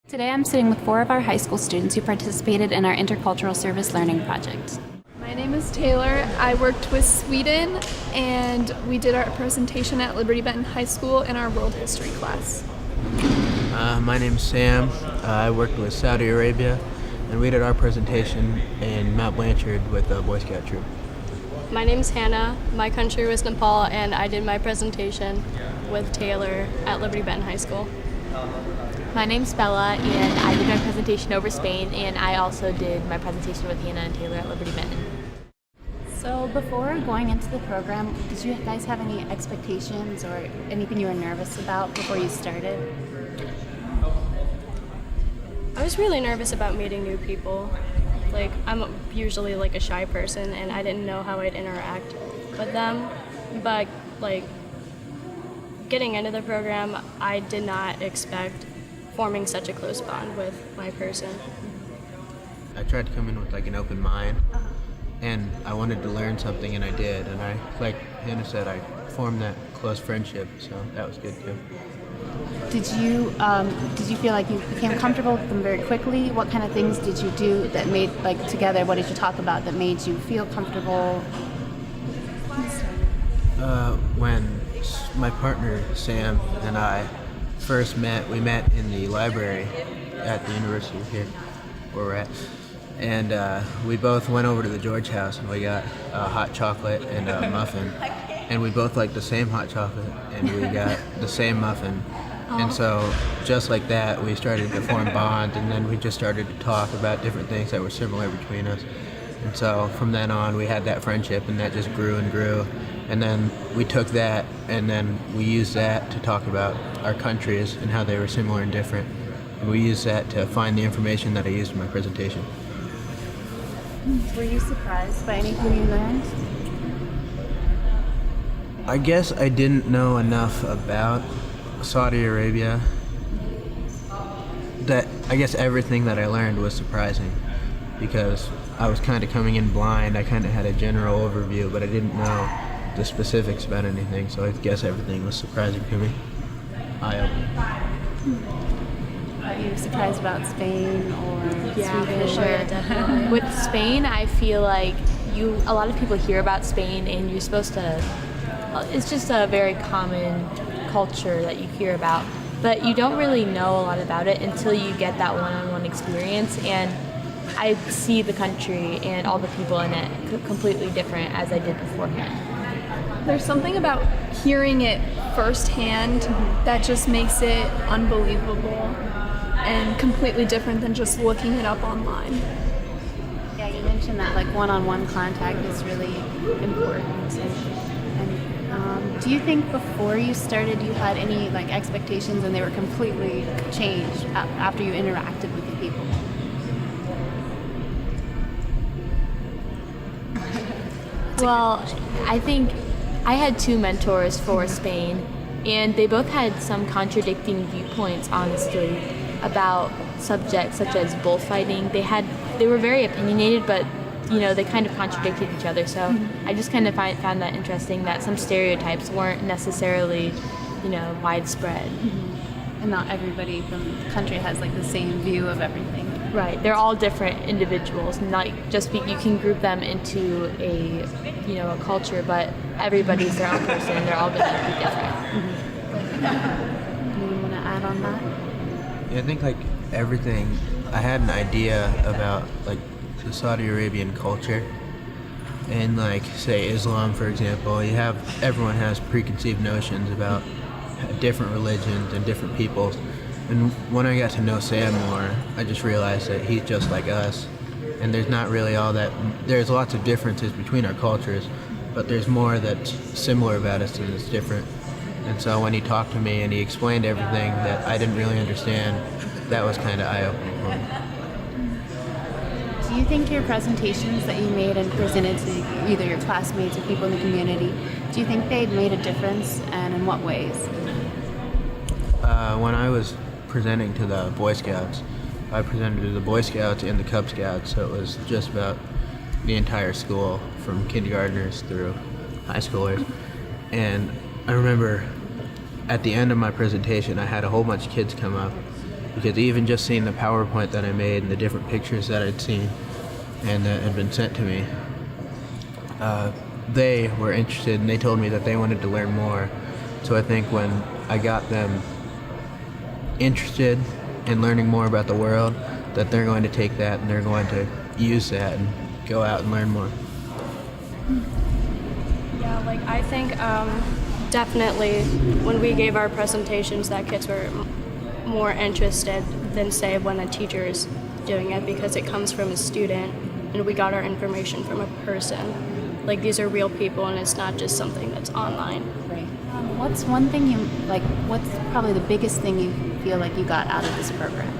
Today I'm sitting with 4 of our high school students who participated in our Intercultural Service Learning project. My name is Taylor. I worked with Sweden and we did our presentation at Liberty Benton High School in our world history class. My name's Sam. I worked with Saudi Arabia and we did our presentation in Mount Blanchard with the Boy Scout troop. My name's Hannah. My country was Nepal and I did my presentation with Taylor at Liberty Benton High School. My name's Bella, and I did my presentation over Spain, and I also did my presentation with Hannah and Taylor at Liberty Benton. So before going into the program, did you guys have any expectations or anything you were nervous about before you started? I was really nervous about meeting new people. I'm usually a shy person, and I didn't know how I'd interact with them. But getting into the program, I did not expect forming such a close bond with my person. I tried to come in with an open mind, and I wanted to learn something, and I did. And I, like Hannah said, I formed that close friendship, so that was good too. Did you feel like you became comfortable with them very quickly? What kind of things did you do that made, together, what did you talk about that made you feel comfortable? When my partner Sam and I first met, we met in the library at the university here where we're at, and we both went over to the George House and we got hot chocolate and a muffin, and we both liked the same hot chocolate and we got the same muffin. And so just like that, we started to form bonds, and then we just started to talk about different things that were similar between us. And so from then on, we had that friendship, and that just grew and grew. And then we took that, and then we used that to talk about our countries and how they were similar and different. And we used that to find the information that I used in my presentation. Were you surprised by anything you learned? I guess I didn't know enough about Saudi Arabia that I guess everything that I learned was surprising, because I was kind of coming in blind. I kind of had a general overview, but I didn't know the specifics about anything, so I guess everything was surprising to me. Eye-opening. Are you surprised about Spain or Yeah, Sweden? for sure, definitely. With Spain, I feel like a lot of people hear about Spain, and you're supposed to, it's just a very common culture that you hear about, but you don't really know a lot about it until you get that one-on-one experience. And I see the country and all the people in it completely different as I did beforehand. There's something about hearing it firsthand that just makes it unbelievable and completely different than just looking it up online. Yeah, you mentioned that one-on-one contact is really important. Do you think before you started you had any expectations and they were completely changed after you interacted with the people? Well, I think I had 2 mentors for Spain, and they both had some contradicting viewpoints, honestly, about subjects such as bullfighting. They were very opinionated, but they kind of contradicted each other. So I just kind of found that interesting, that some stereotypes weren't necessarily, widespread. And not everybody from the country has the same view of everything. Right. They're all different individuals. Not just you can group them into a culture, but everybody's their own person. They're all going to be different. Anyone want to add on that? Yeah, I think everything, I had an idea about the Saudi Arabian culture, and say Islam, for example. Everyone has preconceived notions about different religions and different peoples, and when I got to know Sam more, I just realized that he's just like us, and there's not really all that. There's lots of differences between our cultures, but there's more that's similar about us than that's different. And so when he talked to me and he explained everything that I didn't really understand, that was kind of eye-opening for me. Do you think your presentations that you made and presented to either your classmates or people in the community, do you think they made a difference, and in what ways? When I was presenting to the Boy Scouts, I presented to the Boy Scouts and the Cub Scouts, so it was just about the entire school, from kindergartners through high schoolers. And I remember at the end of my presentation, I had a whole bunch of kids come up because even just seeing the PowerPoint that I made and the different pictures that I'd seen and that had been sent to me, they were interested and they told me that they wanted to learn more. So I think when I got them interested in learning more about the world, that they're going to take that and they're going to use that and go out and learn more. Yeah, like I think definitely when we gave our presentations that kids were more interested than say when a teacher's doing it, because it comes from a student and we got our information from a person. Like these are real people and it's not just something that's online. Right. What's one thing you like? What's probably the biggest thing you feel like you got out of this program?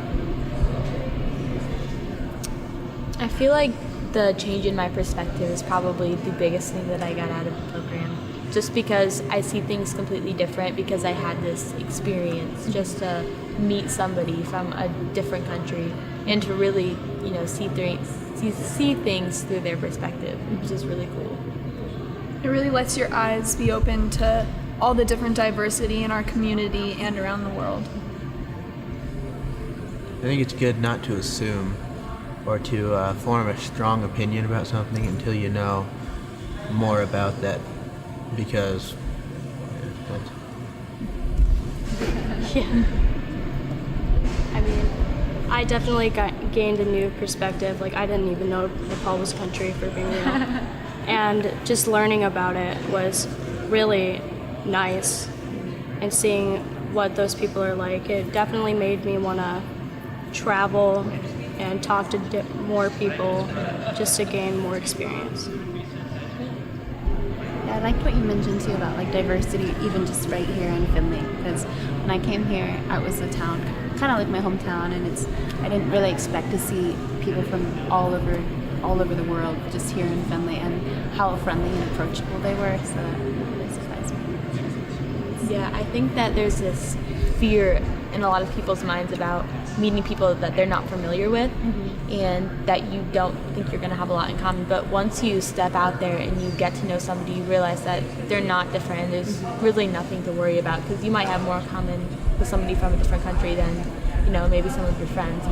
I feel like the change in my perspective is probably the biggest thing that I got out of the program. Just because I see things completely different because I had this experience just to meet somebody from a different country and to really, see things through their perspective, which is really cool. It really lets your eyes be open to all the different diversity in our community and around the world. I think it's good not to assume or to form a strong opinion about something until you know more about that, because Yeah. I mean, I definitely gained a new perspective. Like I didn't even know Nepal was a country, for being real. And just learning about it was really nice, and seeing what those people are like, it definitely made me want to travel and talk to more people just to gain more experience. Yeah, I liked what you mentioned too about like diversity, even just right here in Finley. Because when I came here, it was a town kind of like my hometown, and I didn't really expect to see people from all over the world just here in Finley, and how friendly and approachable they were. So that really surprised me. Yeah, I think that there's this fear in a lot of people's minds about meeting people that they're not familiar with, and that you don't think you're going to have a lot in common. But once you step out there and you get to know somebody, you realize that they're not different, and there's really nothing to worry about, because you might have more in common with somebody from a different country than, maybe some of your friends,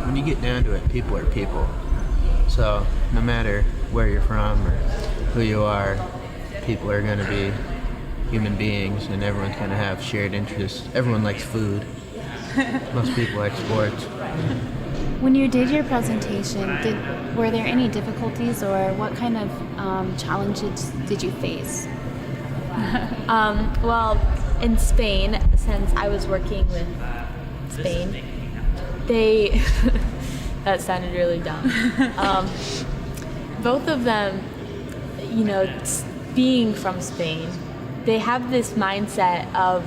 when you get down to it, people are people. So no matter where you're from or who you are, people are going to be human beings, and everyone's going to have shared interests. Everyone likes food. Most people like sports. When you did your presentation, were there any difficulties, or what kind of challenges did you face? Well, in Spain, since I was working with Spain, they that sounded really dumb. Both of them, being from Spain, they have this mindset of,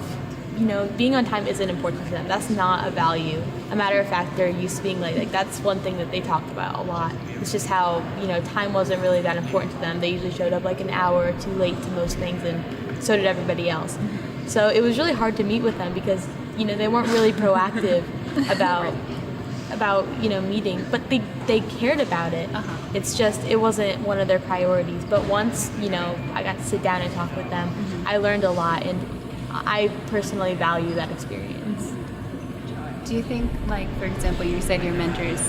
being on time isn't important to them. That's not a value. A matter of fact, they're used to being late. Like that's one thing that they talked about a lot. It's just how, time wasn't really that important to them. They usually showed up like an hour or two late to most things, and so did everybody else. So it was really hard to meet with them because, they weren't really proactive about meeting, but they cared about it. It's just, it wasn't one of their priorities. But once, I got to sit down and talk with them, I learned a lot, and I personally value that experience. Do you think, like, for example, you said your mentors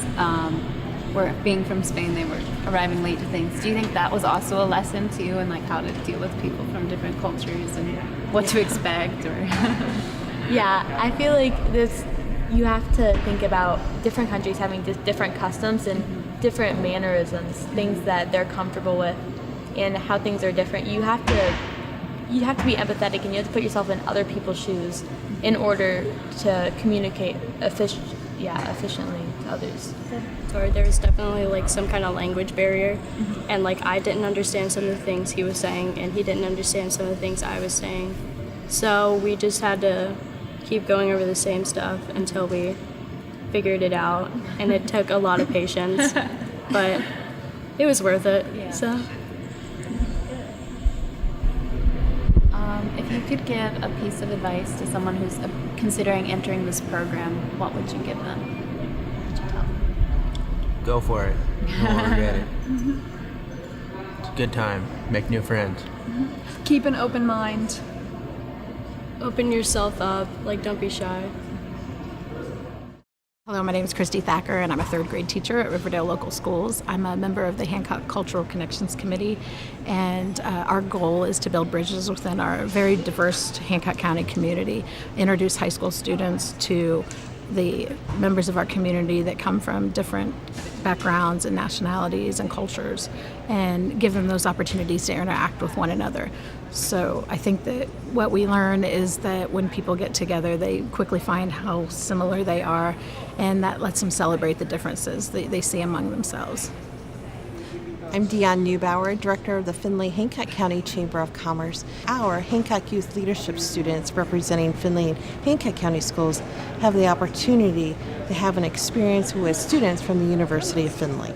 were being from Spain, they were arriving late to things. Do you think that was also a lesson to you in like how to deal with people from different cultures and what to expect? Or Yeah, I feel like you have to think about different countries having just different customs and different mannerisms, things that they're comfortable with, and how things are different. You have to be empathetic, and you have to put yourself in other people's shoes in order to communicate efficiently to others. Or there was definitely like some kind of language barrier, and like I didn't understand some of the things he was saying, and he didn't understand some of the things I was saying. So we just had to keep going over the same stuff until we figured it out, and it took a lot of patience, but it was worth it. Yeah. So. If you could give a piece of advice to someone who's considering entering this program, what would you give them? What would you tell them? Go for it. You won't regret it. It's a good time. Make new friends. Keep an open mind. Open yourself up, like don't be shy. Hello, my name is Christy Thacker, and I'm a third grade teacher at Riverdale Local Schools. I'm a member of the Hancock Cultural Connections Committee, and our goal is to build bridges within our very diverse Hancock County community, introduce high school students to the members of our community that come from different backgrounds and nationalities and cultures, and give them those opportunities to interact with one another. So I think that what we learn is that when people get together, they quickly find how similar they are, and that lets them celebrate the differences they see among themselves. I'm Deanne Neubauer, Director of the Findlay Hancock County Chamber of Commerce. Our Hancock Youth Leadership students representing Findlay and Hancock County schools have the opportunity to have an experience with students from the University of Findlay.